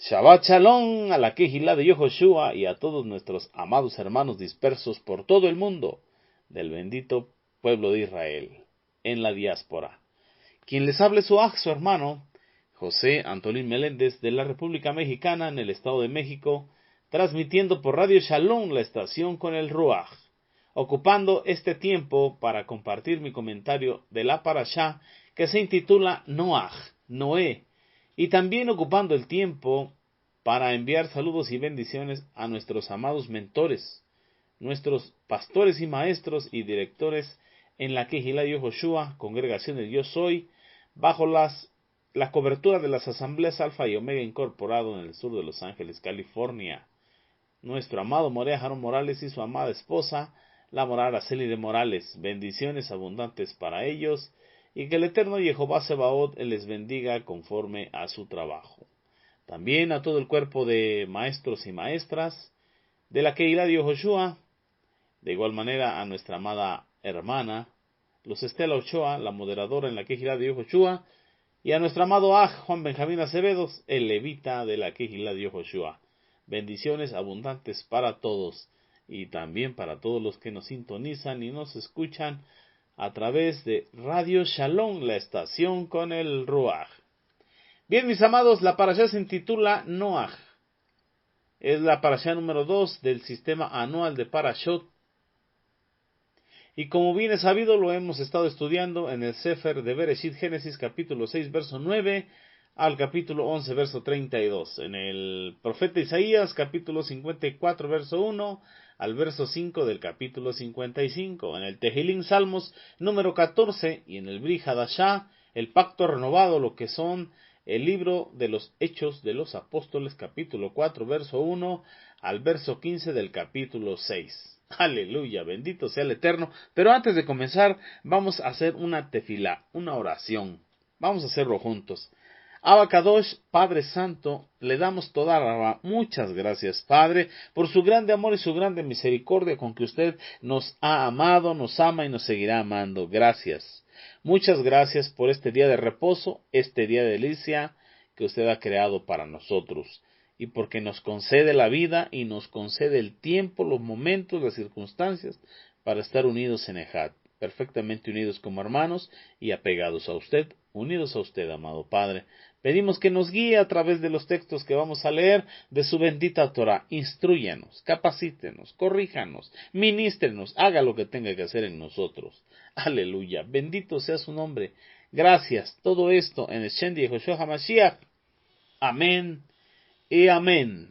Shabbat Shalom a la Kehilá de Yehoshua y a todos nuestros amados hermanos dispersos por todo el mundo del bendito pueblo de Israel en la diáspora. Quien les hable su hermano, José Antolín Meléndez de la República Mexicana en el Estado de México, transmitiendo por Radio Shalom la estación con el Ruach, ocupando este tiempo para compartir mi comentario de la parashá que se intitula Noaj, Noé, y también ocupando el tiempo para enviar saludos y bendiciones a nuestros amados mentores, nuestros pastores y maestros y directores en la Kehilá de Yehoshua, congregación del Yo Soy, bajo la cobertura de las asambleas Alfa y Omega Incorporado en el sur de Los Ángeles, California. Nuestro amado Morea Jarón Morales y su amada esposa, la Morá Araceli de Morales, bendiciones abundantes para ellos, y que el eterno Jehová Sebaot les bendiga conforme a su trabajo. También a todo el cuerpo de maestros y maestras de la Kehilá de Yehoshua, de igual manera a nuestra amada hermana, Luz Estela Ochoa, la moderadora en la Kehilá de Yehoshua, y a nuestro amado Juan Benjamín Acevedo, el levita de la Kehilá de Yehoshua. Bendiciones abundantes para todos, y también para todos los que nos sintonizan y nos escuchan a través de Radio Shalom, la estación con el Ruach. Bien, mis amados, la parashá se intitula Noaj. Es la parashá número 2 del sistema anual de parashot. Y como bien es sabido, lo hemos estado estudiando en el Sefer de Bereshit, Génesis, capítulo 6, verso 9, al capítulo 11, verso 32. En el profeta Isaías, capítulo 54, verso 1, al verso 5 del capítulo 55. En el Tehilín Salmos, número 14, y en el Bri Hadashah, el pacto renovado, lo que son el libro de los Hechos de los Apóstoles, capítulo 4, verso 1, al verso 15 del capítulo 6. Aleluya, bendito sea el Eterno. Pero antes de comenzar, vamos a hacer una tefilá, una oración. Vamos a hacerlo juntos. Abacadosh, Padre Santo, le damos toda la muchas gracias, Padre, por su grande amor y su grande misericordia con que usted nos ha amado, nos ama y nos seguirá amando. Gracias. Muchas gracias por este día de reposo, este día de delicia que usted ha creado para nosotros, y porque nos concede la vida y nos concede el tiempo, los momentos, las circunstancias para estar unidos en Ejad, perfectamente unidos como hermanos y apegados a usted, unidos a usted, amado Padre. Pedimos que nos guíe a través de los textos que vamos a leer de su bendita Torah. Instrúyanos, capacítenos, corríjanos, ministrenos, haga lo que tenga que hacer en nosotros. Aleluya, bendito sea su nombre. Gracias, todo esto en el Shem de Yehoshua HaMashiach. Amén y amén.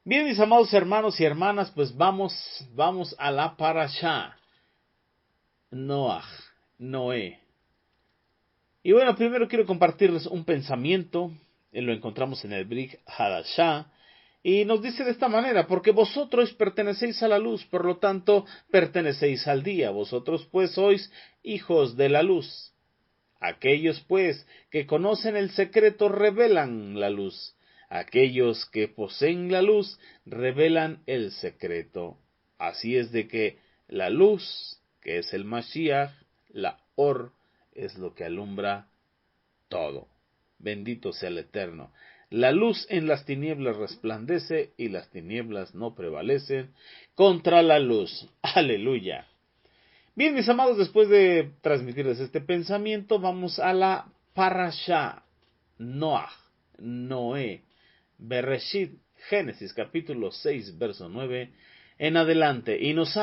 Bien, mis amados hermanos y hermanas, pues vamos a la parashá. Noaj, Noé. Y bueno, primero quiero compartirles un pensamiento, lo encontramos en el Brit Hadashah, y nos dice de esta manera: porque vosotros pertenecéis a la luz, por lo tanto pertenecéis al día, vosotros pues sois hijos de la luz. Aquellos pues que conocen el secreto revelan la luz, aquellos que poseen la luz revelan el secreto. Así es de que la luz, que es el Mashiach, la Or, es lo que alumbra todo. Bendito sea el Eterno. La luz en las tinieblas resplandece y las tinieblas no prevalecen contra la luz. Aleluya. Bien, mis amados, después de transmitirles este pensamiento, vamos a la parashá. Noaj, Noé, Bereshit, Génesis capítulo 6, verso 9 en adelante. Y nos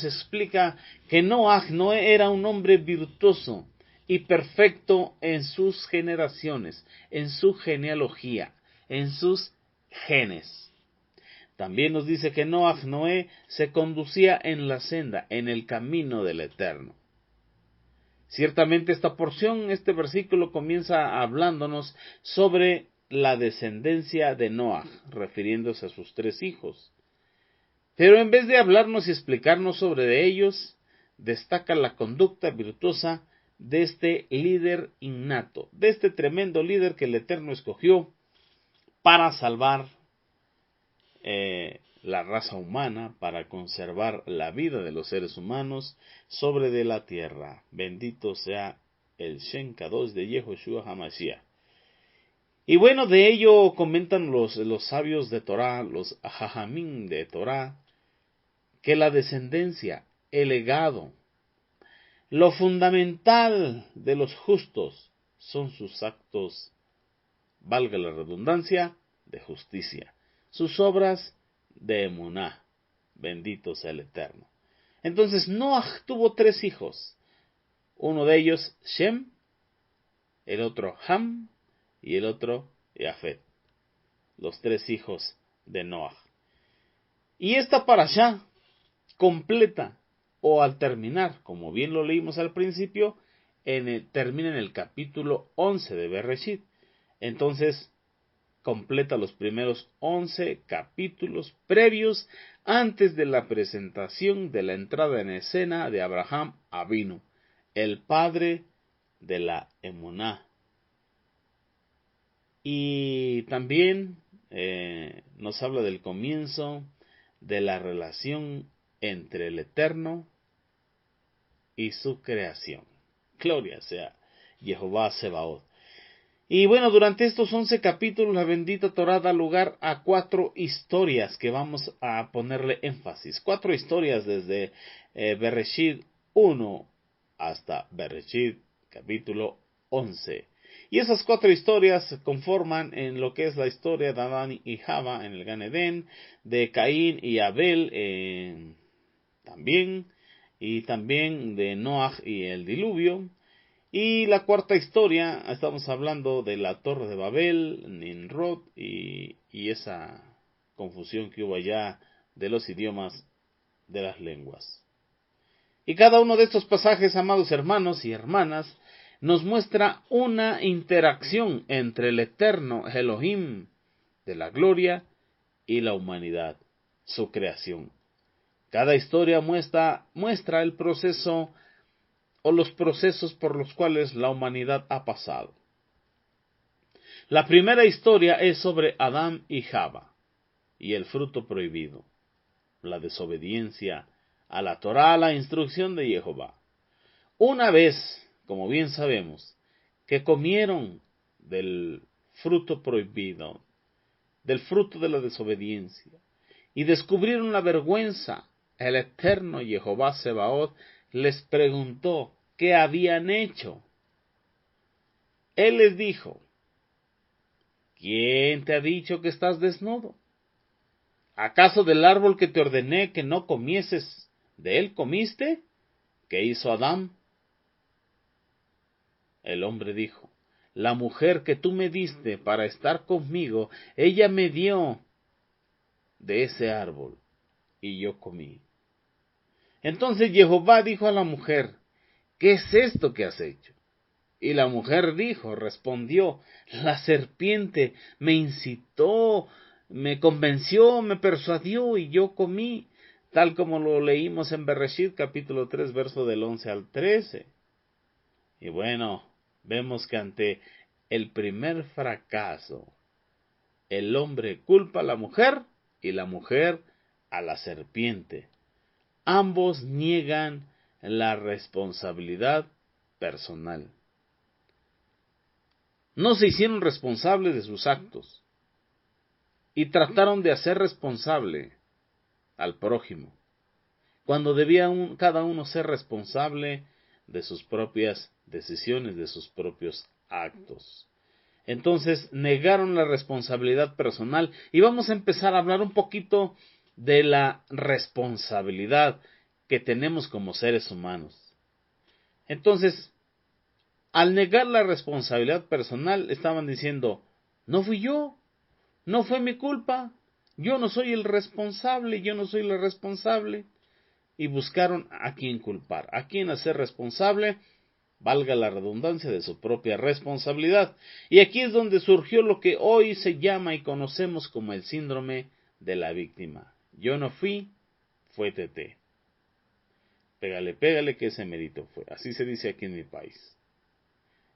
explica que Noé era un hombre virtuoso y perfecto en sus generaciones, en su genealogía, en sus genes. También nos dice que Noé se conducía en la senda, en el camino del Eterno. Ciertamente esta porción, este versículo comienza hablándonos sobre la descendencia de Noaj, refiriéndose a sus 3 hijos. Pero en vez de hablarnos y explicarnos sobre ellos, destaca la conducta virtuosa de este líder innato, de este tremendo líder que el Eterno escogió para salvar la raza humana, para conservar la vida de los seres humanos sobre de la tierra. Bendito sea el Shem Kadosh de Yehoshua HaMashiach. Y bueno, de ello comentan los sabios de Torah, los jajamín de Torah, que la descendencia, el legado, lo fundamental de los justos son sus actos, valga la redundancia, de justicia, sus obras de emuná, bendito sea el Eterno. Entonces Noaj tuvo 3 hijos, uno de ellos Shem, el otro Ham y el otro Jafet, los 3 hijos de Noaj. Y esta parashá completa, o al terminar, como bien lo leímos al principio, termina en el capítulo 11 de Bereshit. Entonces, completa los primeros 11 capítulos previos antes de la presentación de la entrada en escena de Abraham Avinu, el padre de la emuná. Y también nos habla del comienzo de la relación entre el Eterno y su creación. Gloria sea Jehová Sebaot. Y bueno, durante estos 11 capítulos, la bendita Torah da lugar a 4 historias que vamos a ponerle énfasis. 4 historias desde Bereshit 1 hasta Bereshit capítulo 11. Y esas 4 historias conforman en lo que es la historia de Adán y Java en el Gan Edén, de Caín y Abel también, y también de Noaj y el diluvio. Y la 4ª historia, estamos hablando de la Torre de Babel, Nimrod y esa confusión que hubo allá de los idiomas de las lenguas. Y cada uno de estos pasajes, amados hermanos y hermanas, nos muestra una interacción entre el eterno Elohim de la gloria y la humanidad, su creación. Cada historia muestra el proceso o los procesos por los cuales la humanidad ha pasado. La primera historia es sobre Adán y Java y el fruto prohibido, la desobediencia a la Torá, a la instrucción de Jehová. Una vez, como bien sabemos, que comieron del fruto prohibido, del fruto de la desobediencia, y descubrieron la vergüenza, el eterno Jehová Sebaot les preguntó qué habían hecho. Él les dijo: ¿quién te ha dicho que estás desnudo? ¿Acaso del árbol que te ordené que no comieses, de él comiste? ¿Qué hizo Adán? El hombre dijo: la mujer que tú me diste para estar conmigo, ella me dio de ese árbol, y yo comí. Entonces Jehová dijo a la mujer: ¿qué es esto que has hecho? Y la mujer respondió: la serpiente me incitó, me convenció, me persuadió, y yo comí, tal como lo leímos en Bereshit capítulo 3, verso del 11 al 13. Y bueno, vemos que ante el primer fracaso, el hombre culpa a la mujer y la mujer a la serpiente. Ambos niegan la responsabilidad personal. No se hicieron responsables de sus actos y trataron de hacer responsable al prójimo, cuando debía cada uno ser responsable de sus propias decisiones, de sus propios actos. Entonces negaron la responsabilidad personal y vamos a empezar a hablar un poquito de la responsabilidad que tenemos como seres humanos. Entonces, al negar la responsabilidad personal, estaban diciendo: no fui yo, no fue mi culpa, yo no soy el responsable, yo no soy la responsable. Y buscaron a quién culpar, a quién hacer responsable, valga la redundancia, de su propia responsabilidad. Y aquí es donde surgió lo que hoy se llama y conocemos como el síndrome de la víctima. Yo no fui, fue Tete. Pégale, que ese mérito fue. Así se dice aquí en mi país.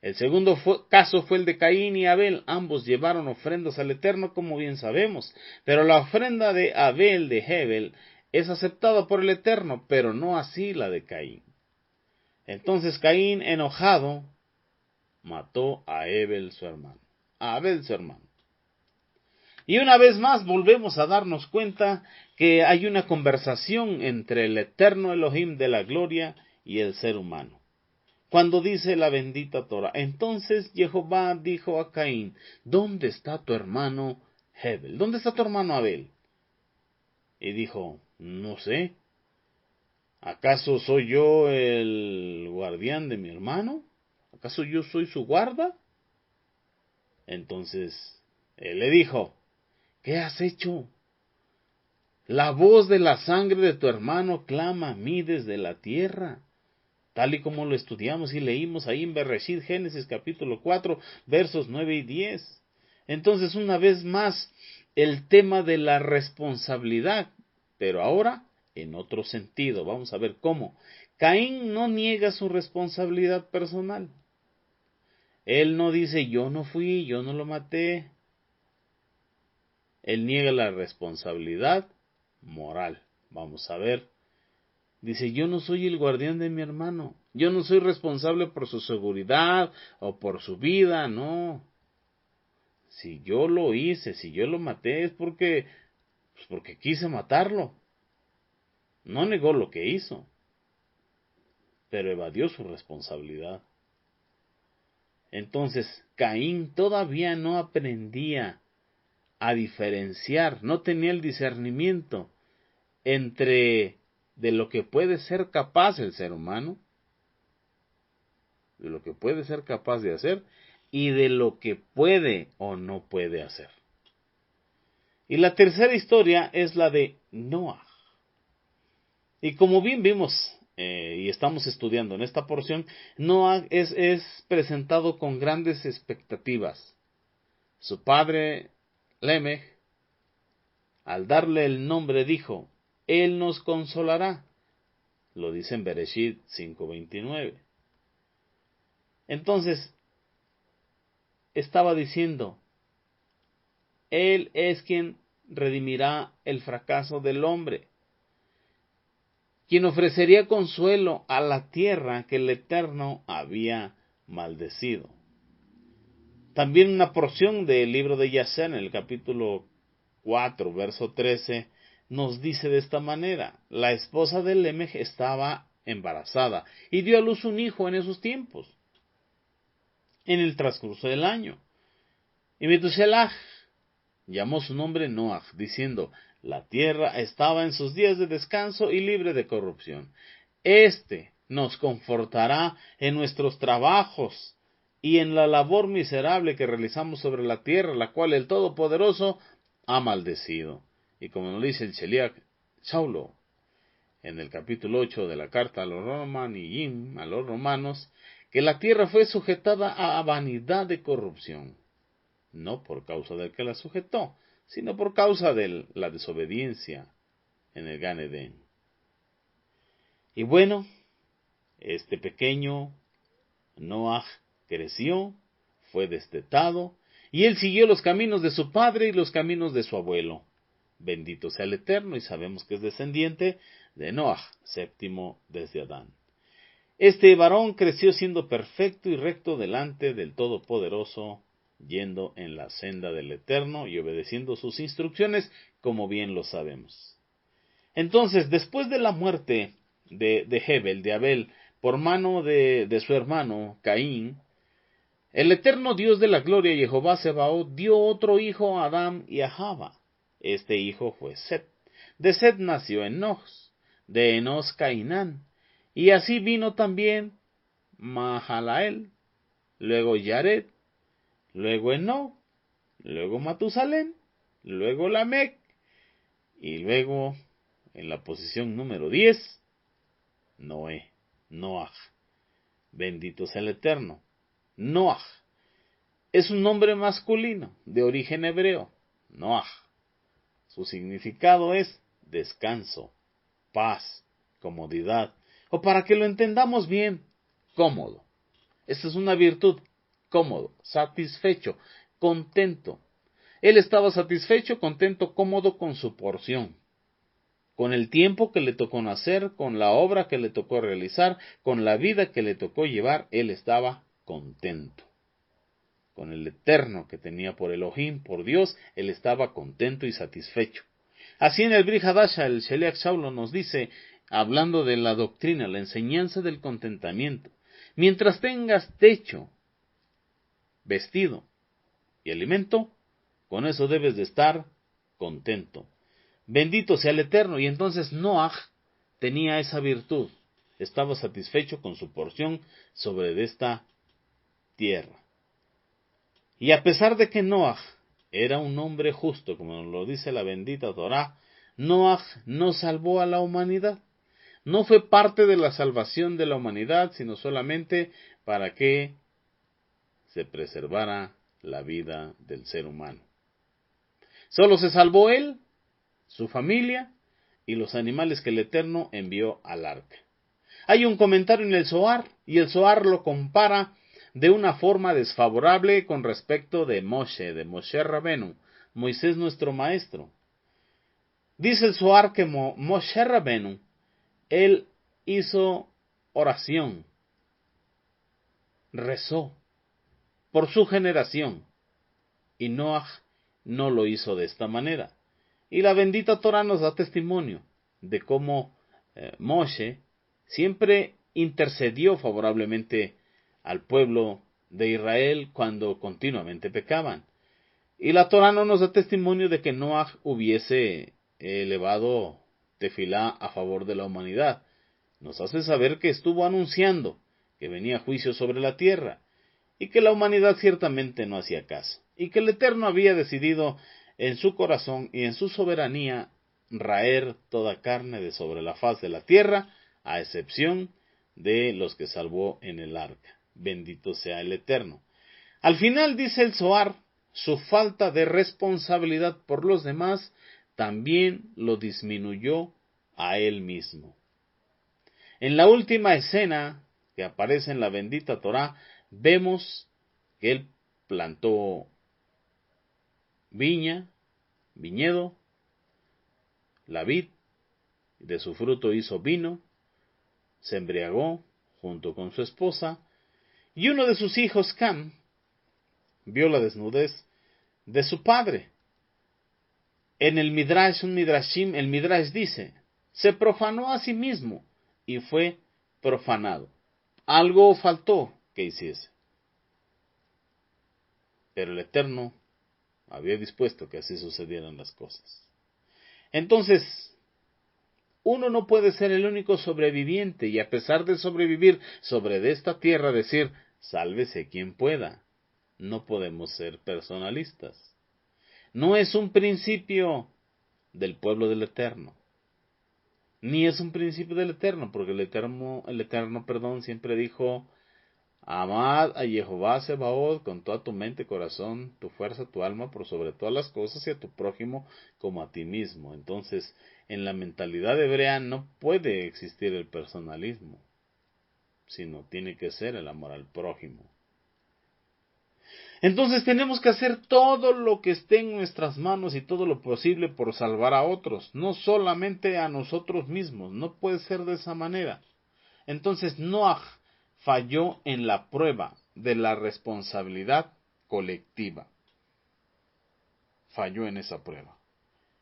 El segundo caso fue el de Caín y Abel. Ambos llevaron ofrendas al Eterno, como bien sabemos. Pero la ofrenda de Abel, de Hebel, es aceptada por el Eterno, pero no así la de Caín. Entonces Caín, enojado, mató a Hebel, su hermano. a Abel su hermano. Y una vez más volvemos a darnos cuenta que hay una conversación entre el eterno Elohim de la gloria y el ser humano. Cuando dice la bendita Torah, entonces Jehová dijo a Caín, ¿dónde está tu hermano Hebel? ¿Dónde está tu hermano Abel? Y dijo, no sé. ¿Acaso soy yo el guardián de mi hermano? ¿Acaso yo soy su guarda? Entonces él le dijo, ¿qué has hecho? La voz de la sangre de tu hermano clama a mí desde la tierra. Tal y como lo estudiamos y leímos ahí en Bereshit, Génesis capítulo 4, versos 9 y 10. Entonces, una vez más, el tema de la responsabilidad, pero ahora en otro sentido. Vamos a ver cómo. Caín no niega su responsabilidad personal. Él no dice, yo no fui, yo no lo maté. Él niega la responsabilidad moral. Vamos a ver. Dice, yo no soy el guardián de mi hermano. Yo no soy responsable por su seguridad o por su vida, no. Si yo lo hice, si yo lo maté, es porque quise matarlo. No negó lo que hizo, pero evadió su responsabilidad. Entonces, Caín todavía no aprendía a diferenciar, no tenía el discernimiento entre de lo que puede ser capaz el ser humano, de lo que puede ser capaz de hacer y de lo que puede o no puede hacer. Y la tercera historia es la de Noah. Y como bien vimos y estamos estudiando en esta porción, Noah es presentado con grandes expectativas. Su padre, Lemech, al darle el nombre dijo, Él nos consolará. Lo dice en Bereshit 5:29. Entonces, estaba diciendo, Él es quien redimirá el fracaso del hombre, quien ofrecería consuelo a la tierra que el Eterno había maldecido. También una porción del libro de Yacer, en el capítulo 4, verso 13, nos dice de esta manera, la esposa de Lemech estaba embarazada y dio a luz un hijo en esos tiempos, en el transcurso del año. Y Metuselah llamó su nombre Noah, diciendo, la tierra estaba en sus días de descanso y libre de corrupción. Este nos confortará en nuestros trabajos y en la labor miserable que realizamos sobre la tierra, la cual el Todopoderoso ha maldecido. Y como nos dice el Sheliach Saulo, en el capítulo 8 de la carta a los romanos, que la tierra fue sujetada a vanidad de corrupción, no por causa del que la sujetó, sino por causa de la desobediencia en el Gan Edén. Y bueno, este pequeño Noah creció, fue destetado, y él siguió los caminos de su padre y los caminos de su abuelo. Bendito sea el Eterno, y sabemos que es descendiente de Noah, séptimo desde Adán. Este varón creció siendo perfecto y recto delante del Todopoderoso, yendo en la senda del Eterno y obedeciendo sus instrucciones, como bien lo sabemos. Entonces, después de la muerte de Hebel, de Abel, por mano de su hermano Caín, el eterno Dios de la gloria, Jehová Sebaot, dio otro hijo a Adán y a Java. Este hijo fue Set. De Set nació Enos, de Enos Cainán, y así vino también Mahalael, luego Yared, luego Enoc, luego Matusalén, luego Lamec, y luego, en la posición número 10, Noé, Noah. Bendito sea el Eterno. Noah es un nombre masculino de origen hebreo. Noah. Su significado es descanso, paz, comodidad, o para que lo entendamos bien, cómodo. Esta es una virtud, cómodo, satisfecho, contento. Él estaba satisfecho, contento, cómodo con su porción, con el tiempo que le tocó nacer, con la obra que le tocó realizar, con la vida que le tocó llevar, él estaba contento. con el Eterno que tenía por Elohim, por Dios, él estaba contento y satisfecho. Así en el Brit Hadasha, el Sheliach Shaulo nos dice, hablando de la doctrina, la enseñanza del contentamiento, mientras tengas techo, vestido y alimento, con eso debes de estar contento. Bendito sea el Eterno. Y entonces Noaj tenía esa virtud, estaba satisfecho con su porción sobre esta tierra. Y a pesar de que Noaj era un hombre justo, como nos lo dice la bendita Torá, Noaj no salvó a la humanidad. No fue parte de la salvación de la humanidad, sino solamente para que se preservara la vida del ser humano. Solo se salvó él, su familia y los animales que el Eterno envió al arca. Hay un comentario en el Zohar, y el Zohar lo compara de una forma desfavorable con respecto de Moshe Rabenu, Moisés nuestro maestro. Dice el Zohar que Moshe Rabenu, él hizo oración, rezó por su generación, y Noaj no lo hizo de esta manera. Y la bendita Torah nos da testimonio de cómo Moshe siempre intercedió favorablemente al pueblo de Israel cuando continuamente pecaban. Y la Torah no nos da testimonio de que Noaj hubiese elevado tefilá a favor de la humanidad. Nos hace saber que estuvo anunciando que venía juicio sobre la tierra, y que la humanidad ciertamente no hacía caso, y que el Eterno había decidido en su corazón y en su soberanía raer toda carne de sobre la faz de la tierra, a excepción de los que salvó en el arca. Bendito sea el Eterno. Al final dice el Zohar, su falta de responsabilidad por los demás también lo disminuyó a él mismo. En la última escena que aparece en la bendita Torá, vemos que él plantó viñedo, la vid, de su fruto hizo vino, se embriagó junto con su esposa, y uno de sus hijos, Cam, vio la desnudez de su padre. En el Midrash, el Midrash dice, se profanó a sí mismo y fue profanado. Algo faltó que hiciese, pero el Eterno había dispuesto que así sucedieran las cosas. Entonces, uno no puede ser el único sobreviviente y a pesar de sobrevivir sobre de esta tierra decir, sálvese quien pueda. No podemos ser personalistas. No es un principio del pueblo del Eterno, ni es un principio del Eterno, porque el Eterno, siempre dijo, amad a Jehová Sebaot con toda tu mente, corazón, tu fuerza, tu alma, por sobre todas las cosas, y a tu prójimo como a ti mismo. Entonces, en la mentalidad hebrea no puede existir el personalismo, sino tiene que ser el amor al prójimo. Entonces tenemos que hacer todo lo que esté en nuestras manos y todo lo posible por salvar a otros, no solamente a nosotros mismos, no puede ser de esa manera. Entonces Noaj falló en la prueba de la responsabilidad colectiva. Falló en esa prueba.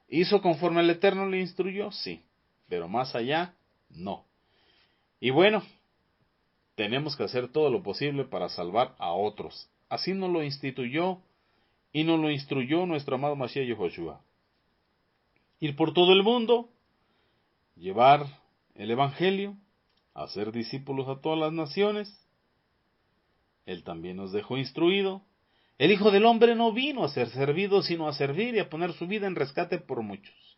¿Hizo conforme el Eterno le instruyó? Sí, pero más allá, no. Y bueno, tenemos que hacer todo lo posible para salvar a otros. Así nos lo instituyó y nos lo instruyó nuestro amado Mashiach Yehoshua. Ir por todo el mundo, llevar el Evangelio, hacer discípulos a todas las naciones. Él también nos dejó instruido. El Hijo del Hombre no vino a ser servido, sino a servir y a poner su vida en rescate por muchos.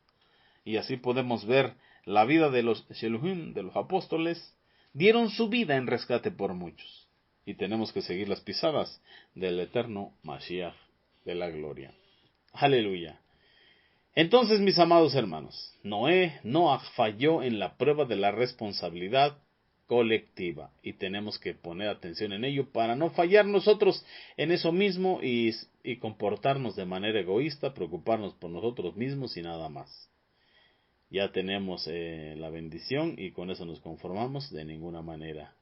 Y así podemos ver la vida de los Sheluhim, de los apóstoles, dieron su vida en rescate por muchos. Y tenemos que seguir las pisadas del eterno Mashiach de la gloria. Aleluya. Entonces, mis amados hermanos, Noaj falló en la prueba de la responsabilidad colectiva y tenemos que poner atención en ello para no fallar nosotros en eso mismo y comportarnos de manera egoísta, preocuparnos por nosotros mismos y nada más. Ya tenemos la bendición y con eso nos conformamos de ninguna manera.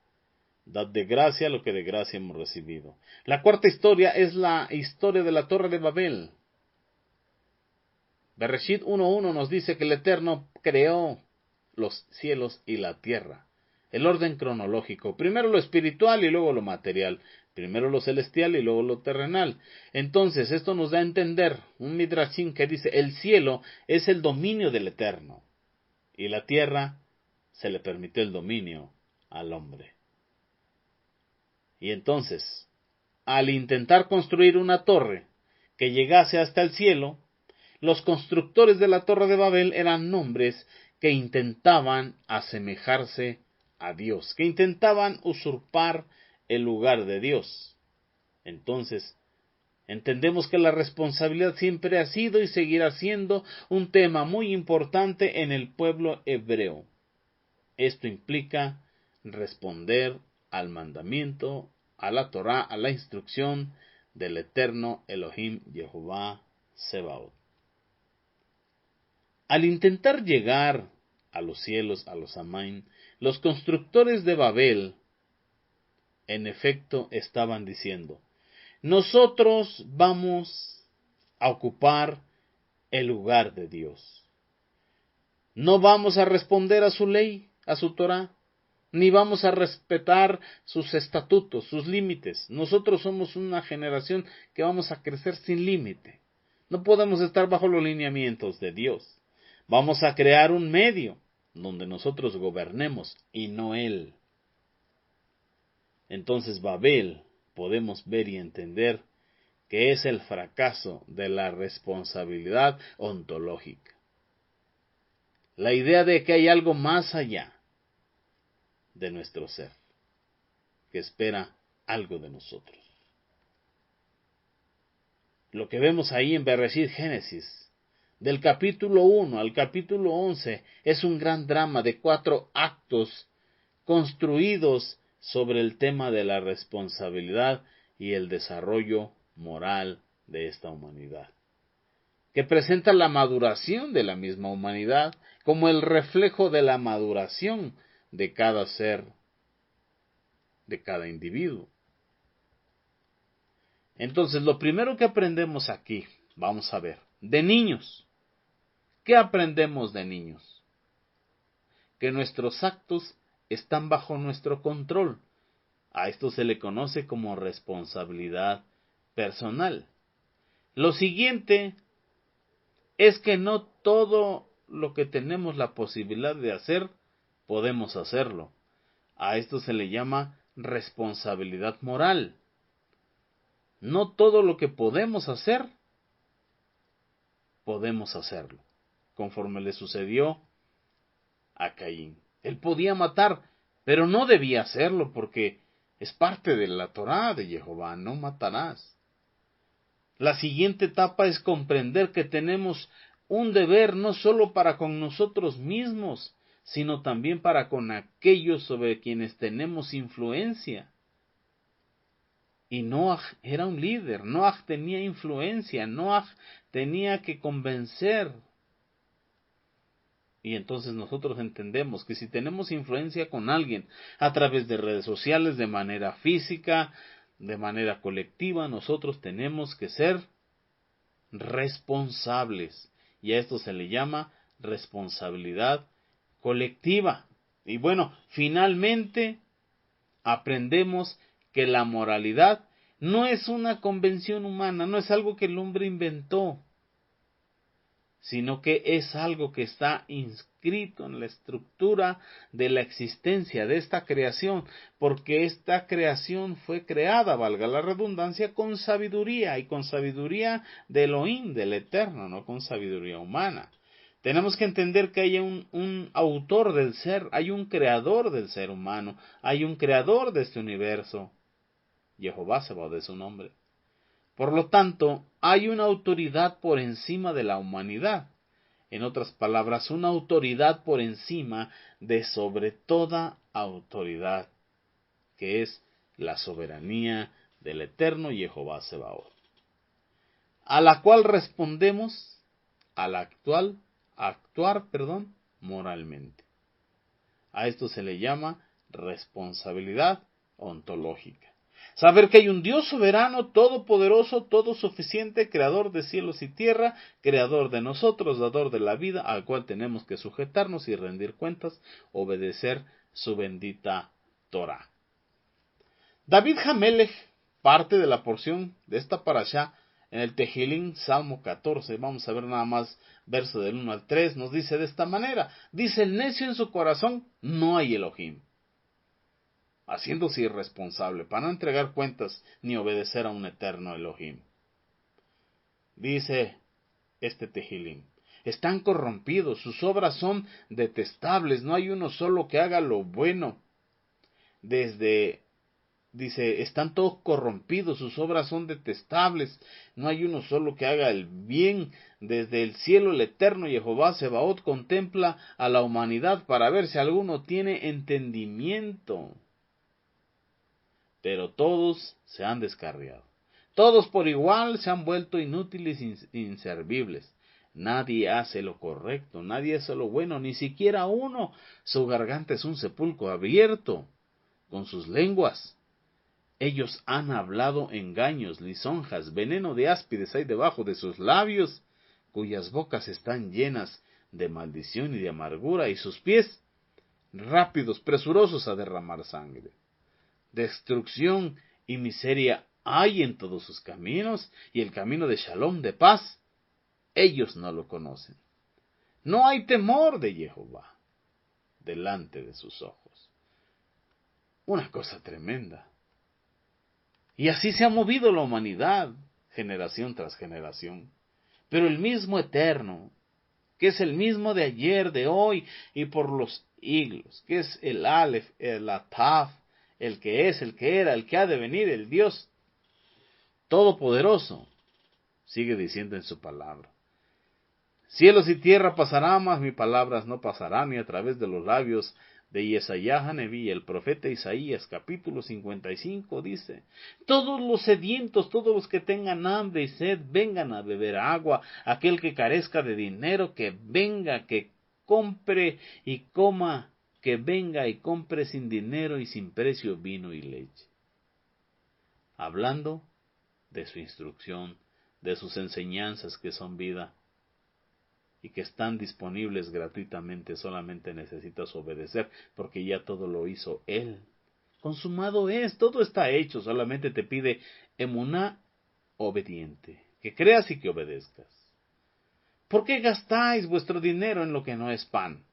Dad de gracia lo que de gracia hemos recibido. La cuarta historia es la historia de la Torre de Babel. Bereshit 1:1 nos dice que el Eterno creó los cielos y la tierra. El orden cronológico, primero lo espiritual y luego lo material, primero lo celestial y luego lo terrenal. Entonces, esto nos da a entender un midrashim que dice, el cielo es el dominio del Eterno, y la tierra se le permitió el dominio al hombre. Y entonces, al intentar construir una torre que llegase hasta el cielo, los constructores de la Torre de Babel eran hombres que intentaban asemejarse a Dios, que intentaban usurpar el lugar de Dios. Entonces, entendemos que la responsabilidad siempre ha sido y seguirá siendo un tema muy importante en el pueblo hebreo. Esto implica responder al mandamiento, a la Torá, a la instrucción del eterno Elohim Jehová Sebaot. Al intentar llegar a los cielos, a los Amain, los constructores de Babel, en efecto, estaban diciendo, nosotros vamos a ocupar el lugar de Dios. No vamos a responder a su ley, a su Torá, ni vamos a respetar sus estatutos, sus límites. Nosotros somos una generación que vamos a crecer sin límite. No podemos estar bajo los lineamientos de Dios. Vamos a crear un medio donde nosotros gobernemos y no Él. Entonces Babel podemos ver y entender que es el fracaso de la responsabilidad ontológica. La idea de que hay algo más allá de nuestro ser, que espera algo de nosotros. Lo que vemos ahí en Bereshit Génesis, del capítulo 1 al capítulo 11, es un gran drama de 4 actos construidos sobre el tema de la responsabilidad y el desarrollo moral de esta humanidad, que presenta la maduración de la misma humanidad como el reflejo de la maduración de cada ser, de cada individuo. Entonces, lo primero que aprendemos aquí, vamos a ver, de niños. ¿Qué aprendemos de niños? Que nuestros actos están bajo nuestro control. A esto se le conoce como responsabilidad personal. Lo siguiente es que no todo lo que tenemos la posibilidad de hacer, podemos hacerlo. A esto se le llama responsabilidad moral. No todo lo que podemos hacer, podemos hacerlo, conforme le sucedió a Caín. Él podía matar, pero no debía hacerlo porque es parte de la Torá de Jehová, no matarás. La siguiente etapa es comprender que tenemos un deber no solo para con nosotros mismos, sino también para con aquellos sobre quienes tenemos influencia. Y Noaj era un líder, Noaj tenía influencia, Noaj tenía que convencer. Y entonces nosotros entendemos que si tenemos influencia con alguien a través de redes sociales, de manera física, de manera colectiva, nosotros tenemos que ser responsables. Y a esto se le llama responsabilidad colectiva. Y bueno, finalmente aprendemos que la moralidad no es una convención humana, no es algo que el hombre inventó, sino que es algo que está inscrito en la estructura de la existencia de esta creación, porque esta creación fue creada, valga la redundancia, con sabiduría, y con sabiduría de Elohim, del Eterno, no con sabiduría humana. Tenemos que entender que hay un autor del ser, hay un creador del ser humano, hay un creador de este universo. Jehová Sebaot es su nombre. Por lo tanto, hay una autoridad por encima de la humanidad. En otras palabras, una autoridad por encima de sobre toda autoridad, que es la soberanía del eterno Jehová Sebaot, a la cual respondemos al actuar moralmente. A esto se le llama responsabilidad ontológica. Saber que hay un Dios soberano, todopoderoso, todo suficiente, creador de cielos y tierra, creador de nosotros, dador de la vida, al cual tenemos que sujetarnos y rendir cuentas, obedecer su bendita Torah. David Hamelech, parte de la porción de esta parashá, en el Tejilín, Salmo 14, vamos a ver nada más verso del 1 al 3, nos dice de esta manera, dice el necio en su corazón, no hay Elohim, haciéndose irresponsable para no entregar cuentas ni obedecer a un eterno Elohim. Dice este Tejilín, están corrompidos, sus obras son detestables, no hay uno solo que haga lo bueno. Dice, están todos corrompidos, sus obras son detestables, no hay uno solo que haga el bien. Desde el cielo el eterno Jehová Sebaot contempla a la humanidad para ver si alguno tiene entendimiento. Pero todos se han descarriado. Todos por igual se han vuelto inútiles e inservibles. Nadie hace lo correcto, nadie hace lo bueno, ni siquiera uno. Su garganta es un sepulcro abierto con sus lenguas. Ellos han hablado engaños, lisonjas, veneno de áspides hay debajo de sus labios, cuyas bocas están llenas de maldición y de amargura, y sus pies rápidos, presurosos a derramar sangre. Destrucción y miseria hay en todos sus caminos, y el camino de Shalom, de paz, ellos no lo conocen. No hay temor de Jehová delante de sus ojos. Una cosa tremenda. Y así se ha movido la humanidad, generación tras generación. Pero el mismo Eterno, que es el mismo de ayer, de hoy y por los siglos, que es el Aleph, el Ataf, el que es, el que era, el que ha de venir, el Dios Todopoderoso, sigue diciendo en su palabra. Cielos y tierra pasarán, mas mis palabras no pasarán, y a través de los labios de Yesayah Haneví, el profeta Isaías, capítulo 55, dice, todos los sedientos, todos los que tengan hambre y sed, vengan a beber agua, aquel que carezca de dinero, que venga, que compre y coma, que venga y compre sin dinero y sin precio vino y leche. Hablando de su instrucción, de sus enseñanzas que son vida, y que están disponibles gratuitamente, solamente necesitas obedecer, porque ya todo lo hizo Él. Consumado es, todo está hecho, solamente te pide emuná obediente, que creas y que obedezcas. ¿Por qué gastáis vuestro dinero en lo que no es pan?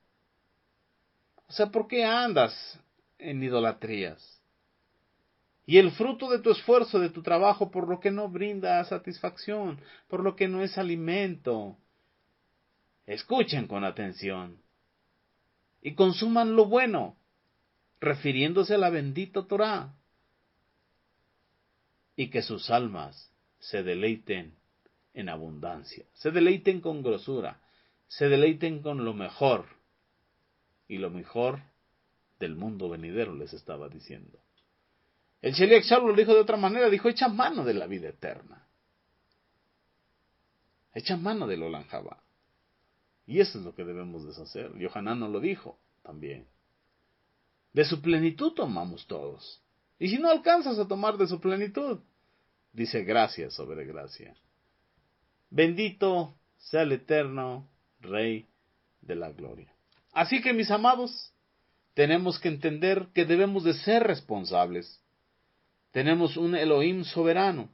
O sea, ¿por qué andas en idolatrías? Y el fruto de tu esfuerzo, de tu trabajo, por lo que no brinda satisfacción, por lo que no es alimento. Escuchen con atención y consuman lo bueno, refiriéndose a la bendita Torah, y que sus almas se deleiten en abundancia, se deleiten con grosura, se deleiten con lo mejor, y lo mejor del mundo venidero les estaba diciendo. El Sheliach Shaul lo dijo de otra manera, dijo, echa mano de la vida eterna, echa mano del Olam Jabá. Y eso es lo que debemos deshacer. Yohanan nos lo dijo también. De su plenitud tomamos todos. Y si no alcanzas a tomar de su plenitud, dice gracia sobre gracia. Bendito sea el eterno Rey de la gloria. Así que, mis amados, tenemos que entender que debemos de ser responsables. Tenemos un Elohim soberano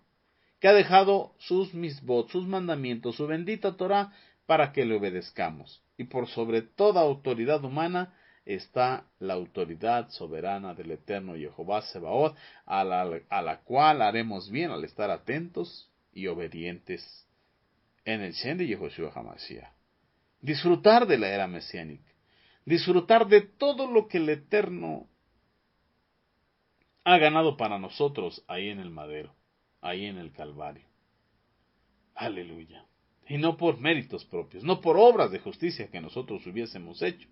que ha dejado sus misbot, sus mandamientos, su bendita Torah, para que le obedezcamos. Y por sobre toda autoridad humana está la autoridad soberana del eterno Jehová Sebaot, a la cual haremos bien al estar atentos y obedientes en el Shen de Yehoshua HaMashiach. Disfrutar de la era mesiánica, disfrutar de todo lo que el Eterno ha ganado para nosotros ahí en el madero, ahí en el Calvario. Aleluya. Y no por méritos propios, no por obras de justicia que nosotros hubiésemos hecho.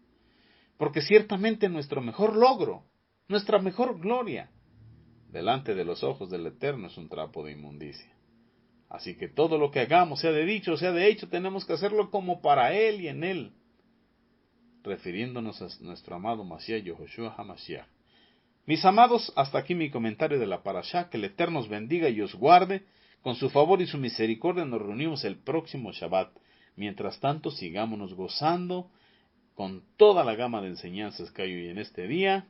Porque ciertamente nuestro mejor logro, nuestra mejor gloria, delante de los ojos del Eterno es un trapo de inmundicia. Así que todo lo que hagamos, sea de dicho o sea de hecho, tenemos que hacerlo como para Él y en Él, refiriéndonos a nuestro amado Mashiach Yehoshua HaMashiach, Mis amados, hasta aquí mi comentario de la parashá. Que el Eterno os bendiga y os guarde. Con su favor y su misericordia nos reunimos el próximo Shabbat. Mientras tanto, sigámonos gozando con toda la gama de enseñanzas que hay hoy en este día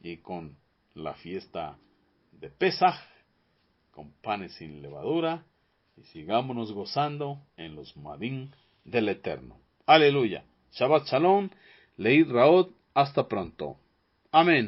y con la fiesta de Pesaj, con panes sin levadura, y sigámonos gozando en los Moadim del Eterno. Aleluya. Shabbat Shalom, Leid Raot, hasta pronto. Amén.